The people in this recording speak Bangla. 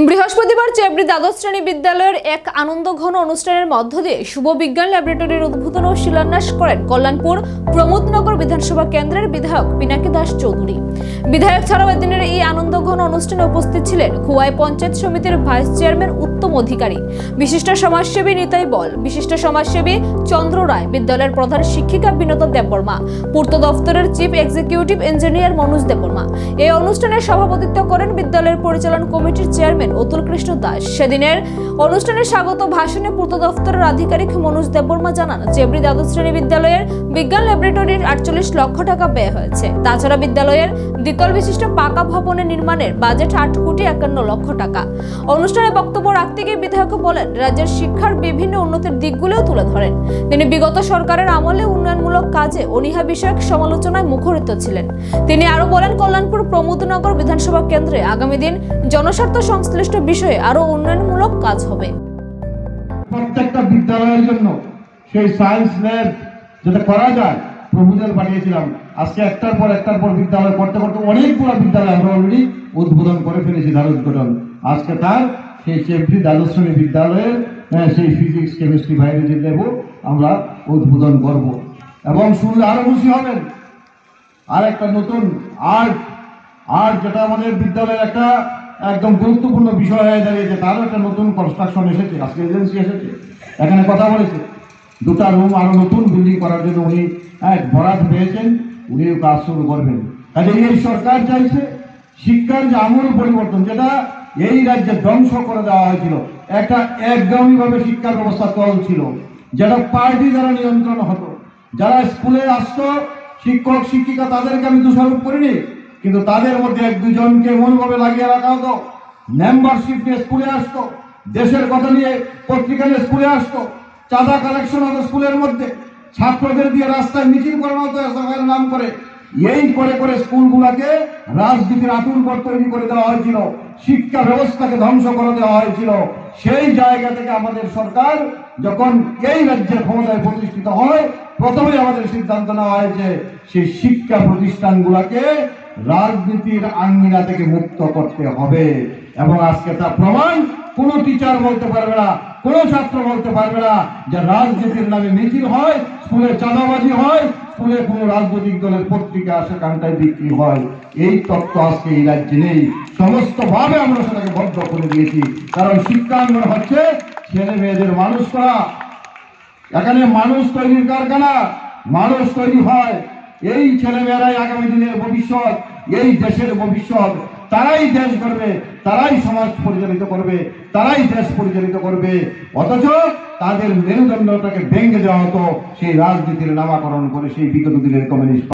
বৃহস্পতিবার চেবড়ি দ্বাদশ শ্রেণী বিদ্যালয়ের এক আনন্দঘন অনুষ্ঠানের মধ্য দিয়ে শুভ বিজ্ঞান ল্যাবরেটরির উদ্বোধন ও শিলান্যাস করেন কল্যাণপুর প্রমোদনগর বিধানসভা কেন্দ্রের বিধায়ক পিনাকি দাস চৌধুরী। বিধায়ক ছাড়াও এদিনের এই আনন্দঘন অনুষ্ঠানে উপস্থিত ছিলেন খোয়াই পঞ্চায়েত সমিতির ভাইস চেয়ারম্যান উত্তম অধিকারী, বিশিষ্ট সমাজসেবী নিতাই বল, বিশিষ্ট সমাজসেবী চন্দ্র রায়, বিদ্যালয়ের প্রধান শিক্ষিকা বিনোদ দেববর্মা, পূর্ত দপ্তরের chief executive engineer Manoj Debbarma. এই অনুষ্ঠানে সভাপতিত্ব করেন বিদ্যালয়ের পরিচালন কমিটির চেয়ারম্যান অতুল কৃষ্ণ দাস। সেদিনের অনুষ্ঠানে স্বাগত ভাষণে পূর্ত দপ্তরের আধিকারিক মনোজ দেববর্মা জানান, চেবড়ি দ্বাদশ শ্রেণী বিদ্যালয়ের বিজ্ঞান ল্যাবরেটরির 48 লক্ষ টাকা ব্যয় হয়েছে। তাছাড়া বিদ্যালয়ের দ্বিতল বিশিষ্ট পাকা ভবনের নির্মাণের বাজেট 8 কোটি 51 লক্ষ টাকা। অনুষ্ঠানে বক্তব্য রাখতে গিয়ে বিধায়ক বলেন, রাজ্যের শিক্ষার বিভিন্ন উন্নতির দিকগুলোও তুলে ধরেন। তিনি বিগত সরকারের আমলে উন্নয়নমূলক কাজে অনীহা বিষয়ক সমালোচনায় মুখরিত ছিলেন। তিনি আরো বলেন, কল্যাণপুর প্রমোদনগর বিধানসভা কেন্দ্রে আগামী দিন জনস্বার্থ সংশ্লিষ্ট বিষয়ে আরো উন্নয়নমূলক কাজ হবে। প্রত্যেকটা বিদ্যালয়ের জন্য সেই সায়েন্স ল্যাব যেটা করা যায় প্রপোজাল পাঠিয়েছিলাম। আজকে একটার পর বিদ্যালয় করতে করতে অনেকগুলো বিদ্যালয় আমরা অলরেডি উদ্বোধন করে ফেলেছি, ধার উদ্বোধন। আজকে তার সেই চেবড়ি দ্বাদশ শ্রেণী বিদ্যালয়ের সেই ফিজিক্স কেমিস্ট্রি বায়োলজি ল্যাবও আমরা উদ্বোধন করব এবং শুনলে আরো খুশি হবেন। আর একটা নতুন আর্ট যেটা আমাদের বিদ্যালয়ের একটা একদম গুরুত্বপূর্ণ বিষয় হয়ে দাঁড়িয়েছে, তারও একটা নতুন কনস্ট্রাকশন এসেছে। আজকে এজেন্সি এসেছে, এখানে কথা বলেছে 2টা রুম আরো নতুন বিল্ডিং করার জন্য উনি বরাদ পেয়েছেন, উনিও কাজ শুরু করবেন। কাজে এই সরকার চাইছে শিক্ষার যে আমূল পরিবর্তন, যেটা এই রাজ্যে ধ্বংস করে দেওয়া হয়েছিল। একটা একদমই ভাবে শিক্ষার ব্যবস্থা চলছিল, যেটা পার্টি দ্বারা নিয়ন্ত্রণ হতো। যারা স্কুলে আসতো শিক্ষক শিক্ষিকা, তাদেরকে আমি দোষারোপ করিনি, কিন্তু তাদের মধ্যে 1-2 জনকে এমনভাবে লাগিয়ে রাখা হতো। মেম্বারশিপ নিয়ে স্কুলে আসতো, দেশের কথা নিয়ে পত্রিকা নিয়ে স্কুলে আসতো, চাঁদা কালেকশন হতো স্কুলের মধ্যে, ছাত্রদের দিয়ে রাস্তায় মিছিল করানো হতো সরকারের নাম করে। এই করে করে স্কুলগুলোকে রাজনীতির আতুরঘর তৈরি করে দেওয়া হয়েছিল, শিক্ষা ব্যবস্থাকে ধ্বংস করে দেওয়া হয়েছিল। সেই জায়গা থেকে আমাদের সরকার যখন এই রাজ্যের ক্ষমতায় প্রতিষ্ঠিত হয়, প্রথমে আমাদের সিদ্ধান্ত নেওয়া হয়েছে সেই শিক্ষা প্রতিষ্ঠানগুলোকে রাজনীতির আঙ্গিনা থেকে মুক্ত করতে হবে। এবং আজকে তার প্রমাণ কোনো টিচার বলতে পারবে না, কোনো ছাত্র বলতে পারবে না যে রাজনীতির নামে মিছিল হয়, স্কুলে চাঁদাবাজি হয়, স্কুলে কোনো রাজনৈতিক দলের পত্রিকা সেখানটায় বিক্রি হয়। এই তত্ত্ব আজকে এই রাজ্যে নেই। সমস্ত ভাবে আমরা সেটাকে বদ্ধ করে দিয়েছি। কারণ শিক্ষাঙ্গন হচ্ছে ছেলে মেয়েদের মানুষ করা, এখানে মানুষ তৈরির কারখানা, মানুষ তৈরি হয়। এই ছেলে মেয়েরাই আগামী দিনের ভবিষ্যৎ, এই দেশের ভবিষ্যৎ। তারাই দেশ করবে, তারাই সমাজ পরিচালিত করবে, তারাই দেশ পরিচালিত করবে। অথচ তাদের মেরুদণ্ডটাকে ভেঙে দেওয়া হতো সেই রাজনীতির নামাকরণ করে, সেই বিগত দিনের কমিউনিস্ট।